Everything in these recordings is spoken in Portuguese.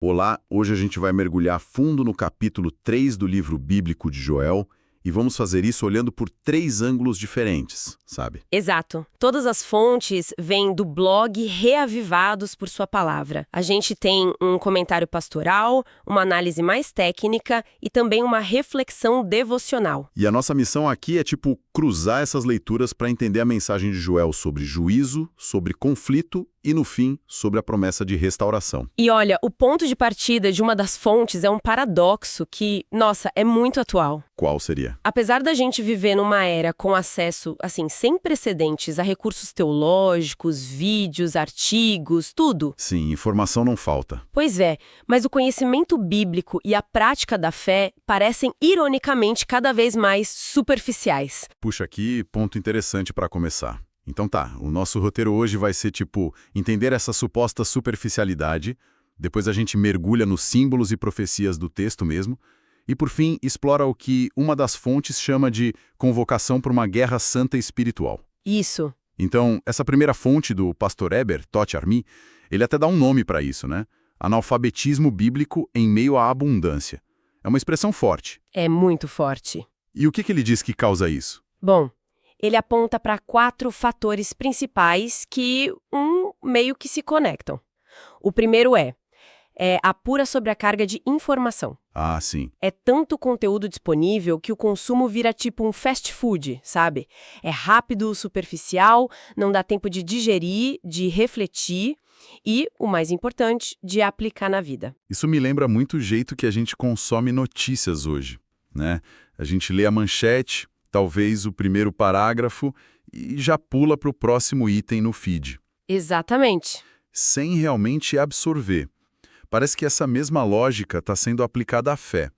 Olá, hoje a gente vai mergulhar fundo no capítulo 3 do livro bíblico de Joel e vamos fazer isso olhando por 3 ângulos diferentes, sabe? Exato. Todas as fontes vêm do blog Reavivados por Sua Palavra. A gente tem um comentário pastoral, uma análise mais técnica e também uma reflexão devocional. E a nossa missão aqui é cruzar essas leituras para entender a mensagem de Joel sobre juízo, sobre conflito e, no fim, sobre a promessa de restauração. E olha, o ponto de partida de uma das fontes é um paradoxo que, nossa, é muito atual. Qual seria? Apesar da gente viver numa era com acesso, sem precedentes a recursos teológicos, vídeos, artigos, tudo. Sim, informação não falta. Pois é, mas o conhecimento bíblico e a prática da fé parecem, ironicamente, cada vez mais superficiais. Puxa, aqui, ponto interessante para começar. Então tá, o nosso roteiro hoje vai ser entender essa suposta superficialidade, depois a gente mergulha nos símbolos e profecias do texto mesmo, e por fim explora o que uma das fontes chama de convocação para uma guerra santa espiritual. Isso. Então, essa primeira fonte do pastor Eber, Totti Armi, ele até dá um nome para isso, né? Analfabetismo bíblico em meio à abundância. É uma expressão forte. É muito forte. E o que ele diz que causa isso? Bom, ele aponta para 4 fatores principais que, meio que se conectam. O primeiro é a pura sobrecarga de informação. Ah, sim. É tanto conteúdo disponível que o consumo vira tipo um fast food, sabe? É rápido, superficial, não dá tempo de digerir, de refletir e, o mais importante, de aplicar na vida. Isso me lembra muito o jeito que a gente consome notícias hoje, né? A gente lê a manchete, talvez o primeiro parágrafo e já pula para o próximo item no feed. Exatamente. Sem realmente absorver. Parece que essa mesma lógica está sendo aplicada à fé.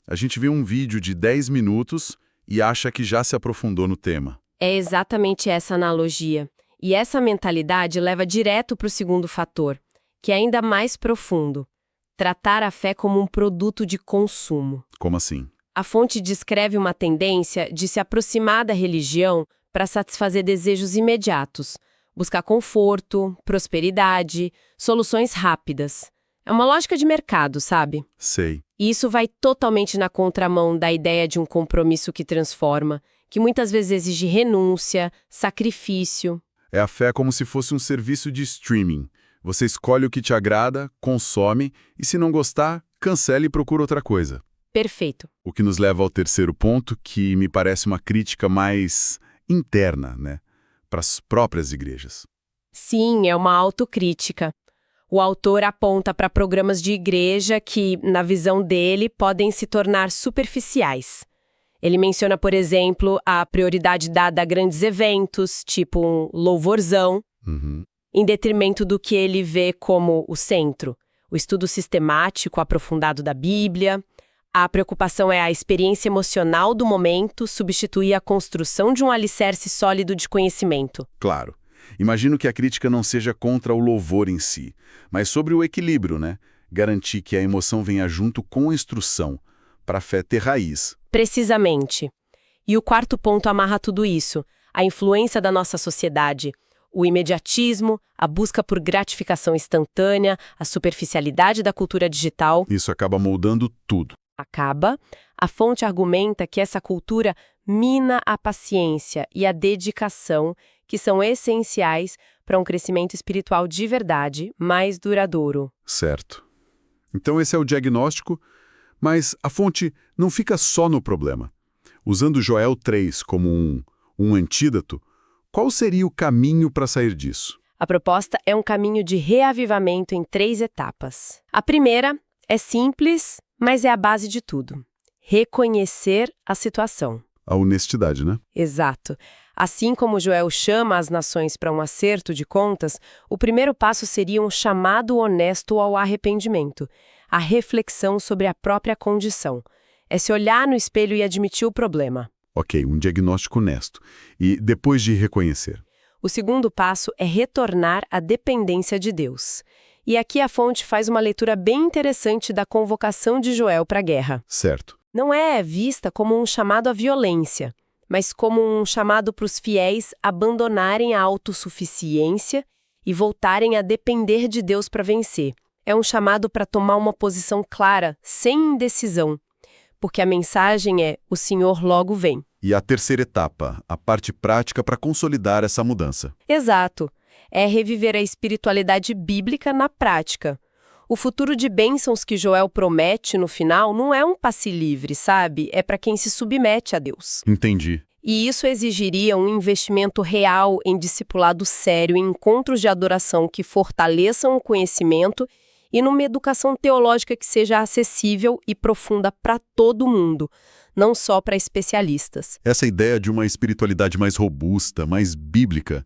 A gente vê um vídeo de 10 minutos e acha que já se aprofundou no tema. É exatamente essa analogia. E essa mentalidade leva direto para o segundo fator, que é ainda mais profundo. Tratar a fé como um produto de consumo. Como assim? A fonte descreve uma tendência de se aproximar da religião para satisfazer desejos imediatos, buscar conforto, prosperidade, soluções rápidas. É uma lógica de mercado, sabe? Sei. E isso vai totalmente na contramão da ideia de um compromisso que transforma, que muitas vezes exige renúncia, sacrifício. É a fé como se fosse um serviço de streaming. Você escolhe o que te agrada, consome, e se não gostar, cancela e procura outra coisa. Perfeito. O que nos leva ao terceiro ponto, que me parece uma crítica mais interna, né? Para as próprias igrejas. Sim, é uma autocrítica. O autor aponta para programas de igreja que, na visão dele, podem se tornar superficiais. Ele menciona, por exemplo, a prioridade dada a grandes eventos, tipo um louvorzão, em detrimento do que ele vê como o centro, o estudo sistemático aprofundado da Bíblia. A preocupação é a experiência emocional do momento substituir a construção de um alicerce sólido de conhecimento. Claro. Imagino que a crítica não seja contra o louvor em si, mas sobre o equilíbrio, né? Garantir que a emoção venha junto com a instrução, para a fé ter raiz. Precisamente. E o quarto ponto amarra tudo isso, a influência da nossa sociedade, o imediatismo, a busca por gratificação instantânea, a superficialidade da cultura digital. Isso acaba moldando tudo. A fonte argumenta que essa cultura mina a paciência e a dedicação, que são essenciais para um crescimento espiritual de verdade, mais duradouro. Certo. Então esse é o diagnóstico, mas a fonte não fica só no problema. Usando Joel 3 como um antídoto, qual seria o caminho para sair disso? A proposta é um caminho de reavivamento em 3 etapas. A primeira é simples, mas é a base de tudo. Reconhecer a situação. A honestidade, né? Exato. Assim como Joel chama as nações para um acerto de contas, o primeiro passo seria um chamado honesto ao arrependimento, a reflexão sobre a própria condição. É se olhar no espelho e admitir o problema. Ok, um diagnóstico honesto. E depois de reconhecer? O segundo passo é retornar à dependência de Deus. E aqui a fonte faz uma leitura bem interessante da convocação de Joel para a guerra. Certo. Não é vista como um chamado à violência, mas como um chamado para os fiéis abandonarem a autossuficiência e voltarem a depender de Deus para vencer. É um chamado para tomar uma posição clara, sem indecisão. Porque a mensagem é: o Senhor logo vem. E a terceira etapa, a parte prática para consolidar essa mudança. Exato. É reviver a espiritualidade bíblica na prática. O futuro de bênçãos que Joel promete no final não é um passe livre, sabe? É para quem se submete a Deus. Entendi. E isso exigiria um investimento real em discipulado sério, em encontros de adoração que fortaleçam o conhecimento e numa educação teológica que seja acessível e profunda para todo mundo, não só para especialistas. Essa ideia de uma espiritualidade mais robusta, mais bíblica,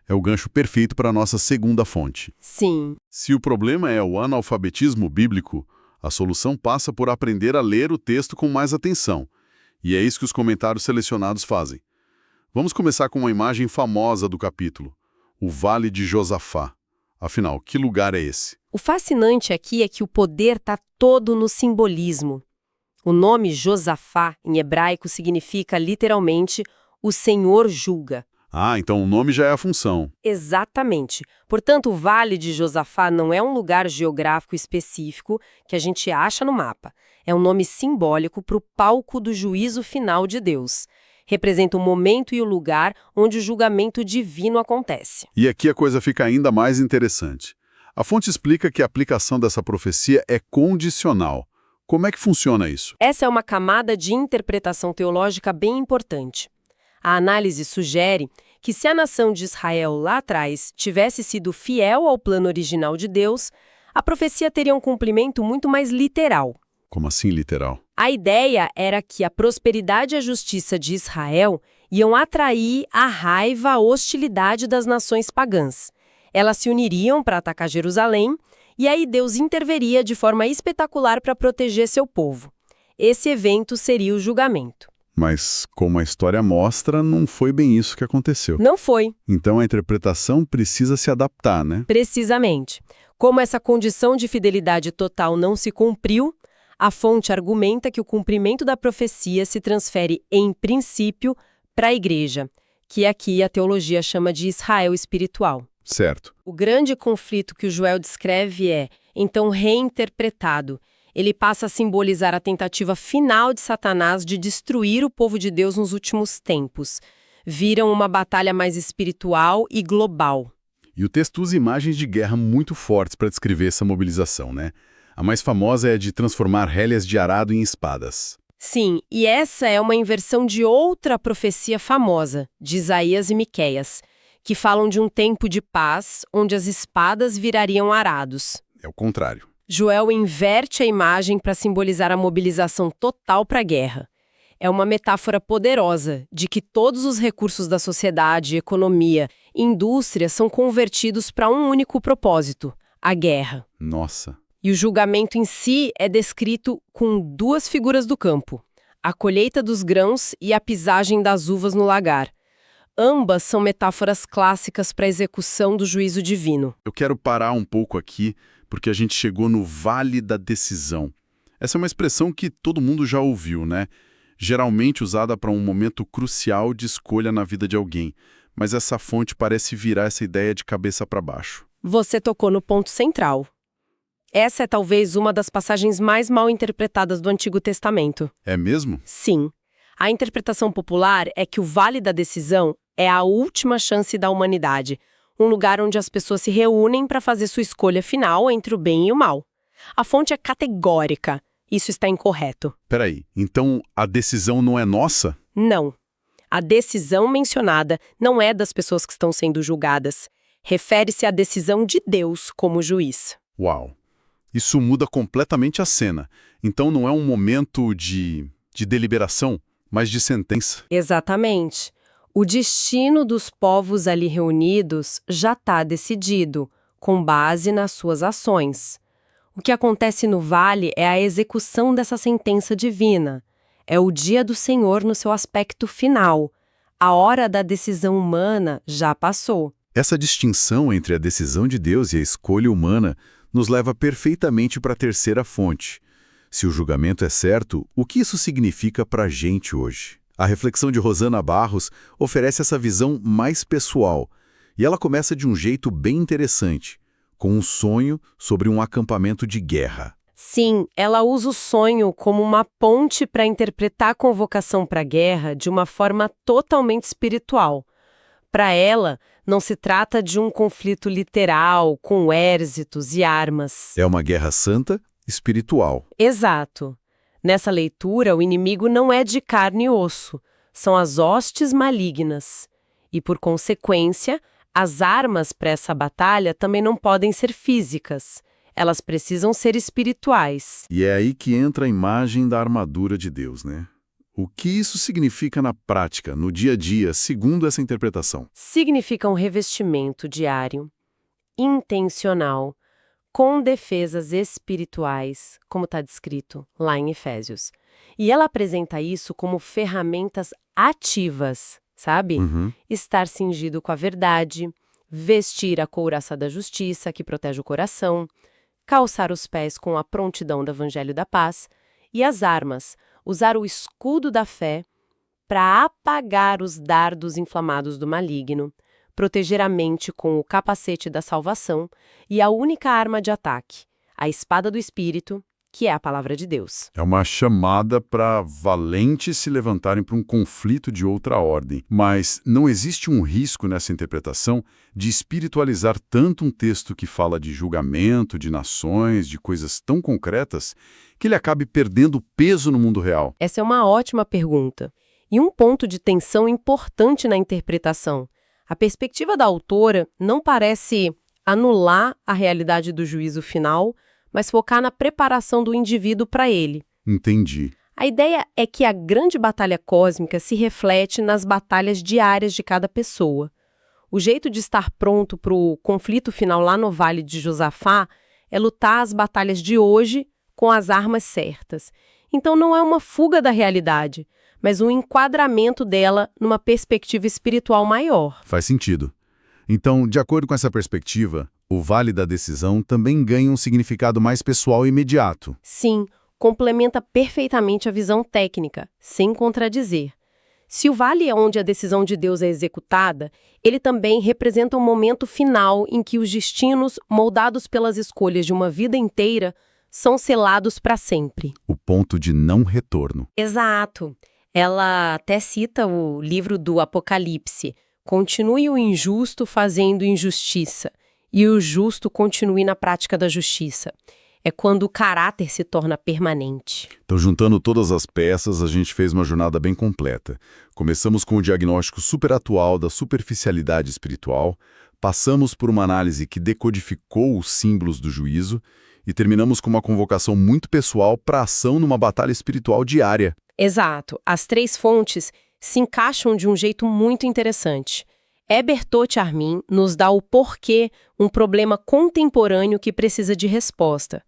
é o gancho perfeito para a nossa segunda fonte. Sim. Se o problema é o analfabetismo bíblico, a solução passa por aprender a ler o texto com mais atenção. E é isso que os comentários selecionados fazem. Vamos começar com uma imagem famosa do capítulo, o Vale de Josafá. Afinal, que lugar é esse? O fascinante aqui é que o poder está todo no simbolismo. O nome Josafá, em hebraico, significa literalmente "o Senhor julga". Ah, então o nome já é a função. Exatamente. Portanto, o Vale de Josafá não é um lugar geográfico específico que a gente acha no mapa. É um nome simbólico para o palco do juízo final de Deus. Representa o momento e o lugar onde o julgamento divino acontece. E aqui a coisa fica ainda mais interessante. A fonte explica que a aplicação dessa profecia é condicional. Como é que funciona isso? Essa é uma camada de interpretação teológica bem importante. A análise sugere que se a nação de Israel lá atrás tivesse sido fiel ao plano original de Deus, a profecia teria um cumprimento muito mais literal. Como assim literal? A ideia era que a prosperidade e a justiça de Israel iam atrair a raiva, a hostilidade das nações pagãs. Elas se uniriam para atacar Jerusalém e aí Deus interveria de forma espetacular para proteger seu povo. Esse evento seria o julgamento. Mas, como a história mostra, não foi bem isso que aconteceu. Não foi. Então a interpretação precisa se adaptar, né? Precisamente. Como essa condição de fidelidade total não se cumpriu, a fonte argumenta que o cumprimento da profecia se transfere, em princípio, para a igreja, que aqui a teologia chama de Israel espiritual. Certo. O grande conflito que o Joel descreve é, então, reinterpretado. Ele passa a simbolizar a tentativa final de Satanás de destruir o povo de Deus nos últimos tempos. Viram uma batalha mais espiritual e global. E o texto usa imagens de guerra muito fortes para descrever essa mobilização, né? A mais famosa é a de transformar rélias de arado em espadas. Sim, e essa é uma inversão de outra profecia famosa, de Isaías e Miqueias, que falam de um tempo de paz onde as espadas virariam arados. É o contrário. Joel inverte a imagem para simbolizar a mobilização total para a guerra. É uma metáfora poderosa de que todos os recursos da sociedade, economia e indústria são convertidos para um único propósito, a guerra. Nossa. E o julgamento em si é descrito com duas figuras do campo, a colheita dos grãos e a pisagem das uvas no lagar. Ambas são metáforas clássicas para a execução do juízo divino. Eu quero parar um pouco aqui, porque a gente chegou no Vale da Decisão. Essa é uma expressão que todo mundo já ouviu, né? Geralmente usada para um momento crucial de escolha na vida de alguém. Mas essa fonte parece virar essa ideia de cabeça para baixo. Você tocou no ponto central. Essa é talvez uma das passagens mais mal interpretadas do Antigo Testamento. É mesmo? Sim. A interpretação popular é que o Vale da Decisão é a última chance da humanidade, um lugar onde as pessoas se reúnem para fazer sua escolha final entre o bem e o mal. A fonte é categórica. Isso está incorreto. Peraí, então a decisão não é nossa? Não. A decisão mencionada não é das pessoas que estão sendo julgadas. Refere-se à decisão de Deus como juiz. Uau! Isso muda completamente a cena. Então não é um momento de deliberação, mas de sentença. Exatamente. O destino dos povos ali reunidos já está decidido, com base nas suas ações. O que acontece no vale é a execução dessa sentença divina. É o dia do Senhor no seu aspecto final. A hora da decisão humana já passou. Essa distinção entre a decisão de Deus e a escolha humana nos leva perfeitamente para a terceira fonte. Se o julgamento é certo, o que isso significa para a gente hoje? A reflexão de Rosana Barros oferece essa visão mais pessoal, e ela começa de um jeito bem interessante, com um sonho sobre um acampamento de guerra. Sim, ela usa o sonho como uma ponte para interpretar a convocação para a guerra de uma forma totalmente espiritual. Para ela, não se trata de um conflito literal, com exércitos e armas. É uma guerra santa, espiritual. Exato. Nessa leitura, o inimigo não é de carne e osso, são as hostes malignas. E, por consequência, as armas para essa batalha também não podem ser físicas. Elas precisam ser espirituais. E é aí que entra a imagem da armadura de Deus, né? O que isso significa na prática, no dia a dia, segundo essa interpretação? Significa um revestimento diário, intencional, com defesas espirituais, como está descrito lá em Efésios. E ela apresenta isso como ferramentas ativas, sabe? Estar cingido com a verdade, vestir a couraça da justiça, que protege o coração, calçar os pés com a prontidão do Evangelho da Paz, e as armas, usar o escudo da fé para apagar os dardos inflamados do maligno, proteger a mente com o capacete da salvação e a única arma de ataque, a espada do Espírito, que é a palavra de Deus. É uma chamada para valentes se levantarem para um conflito de outra ordem. Mas não existe um risco nessa interpretação de espiritualizar tanto um texto que fala de julgamento, de nações, de coisas tão concretas, que ele acabe perdendo peso no mundo real? Essa é uma ótima pergunta. E um ponto de tensão importante na interpretação. A perspectiva da autora não parece anular a realidade do juízo final, mas focar na preparação do indivíduo para ele. Entendi. A ideia é que a grande batalha cósmica se reflete nas batalhas diárias de cada pessoa. O jeito de estar pronto para o conflito final lá no Vale de Josafá é lutar as batalhas de hoje com as armas certas. Então não é uma fuga da realidade, mas um enquadramento dela numa perspectiva espiritual maior. Faz sentido. Então, de acordo com essa perspectiva, o Vale da Decisão também ganha um significado mais pessoal e imediato. Sim, complementa perfeitamente a visão técnica, sem contradizer. Se o vale é onde a decisão de Deus é executada, ele também representa um momento final em que os destinos, moldados pelas escolhas de uma vida inteira, são selados para sempre. O ponto de não retorno. Exato. Ela até cita o livro do Apocalipse. Continue o injusto fazendo injustiça, e o justo continue na prática da justiça. É quando o caráter se torna permanente. Então, juntando todas as peças, a gente fez uma jornada bem completa. Começamos com o diagnóstico super atual da superficialidade espiritual, passamos por uma análise que decodificou os símbolos do juízo e terminamos com uma convocação muito pessoal para ação numa batalha espiritual diária. Exato. As três fontes se encaixam de um jeito muito interessante. Heber Toth-Armin nos dá o porquê um problema contemporâneo que precisa de resposta.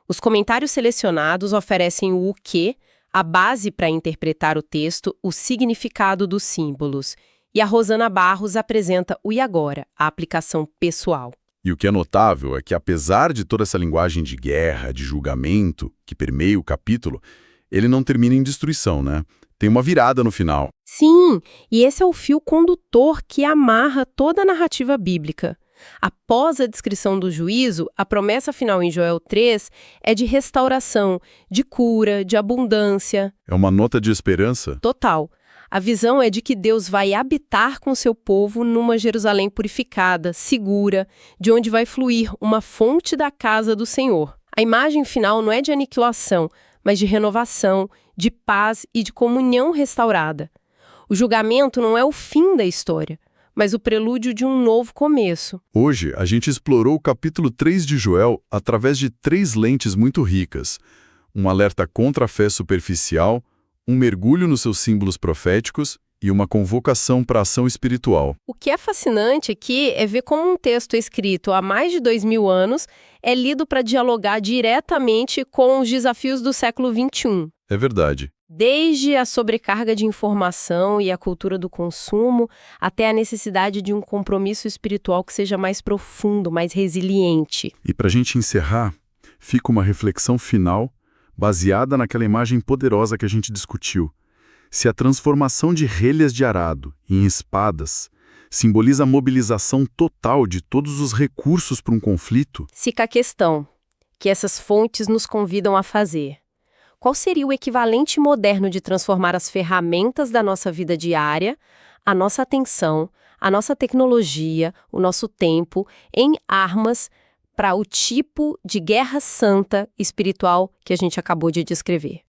Os comentários selecionados oferecem o quê, a base para interpretar o texto, o significado dos símbolos. E a Rosana Barros apresenta o e agora, a aplicação pessoal. E o que é notável é que, apesar de toda essa linguagem de guerra, de julgamento, que permeia o capítulo, ele não termina em destruição, né? Tem uma virada no final. Sim, e esse é o fio condutor que amarra toda a narrativa bíblica. Após a descrição do juízo, a promessa final em Joel 3 é de restauração, de cura, de abundância. É uma nota de esperança? Total. A visão é de que Deus vai habitar com seu povo numa Jerusalém purificada, segura, de onde vai fluir uma fonte da casa do Senhor. A imagem final não é de aniquilação, mas de renovação, de paz e de comunhão restaurada. O julgamento não é o fim da história, mas o prelúdio de um novo começo. Hoje, a gente explorou o capítulo 3 de Joel através de 3 lentes muito ricas. Um alerta contra a fé superficial, um mergulho nos seus símbolos proféticos e uma convocação para a ação espiritual. O que é fascinante aqui é ver como um texto escrito há mais de 2000 anos é lido para dialogar diretamente com os desafios do século XXI. É verdade. Desde a sobrecarga de informação e a cultura do consumo, até a necessidade de um compromisso espiritual que seja mais profundo, mais resiliente. E para a gente encerrar, fica uma reflexão final baseada naquela imagem poderosa que a gente discutiu. Se a transformação de relhas de arado em espadas simboliza a mobilização total de todos os recursos para um conflito. Fica a questão que essas fontes nos convidam a fazer. Qual seria o equivalente moderno de transformar as ferramentas da nossa vida diária, a nossa atenção, a nossa tecnologia, o nosso tempo, em armas para o tipo de guerra santa espiritual que a gente acabou de descrever?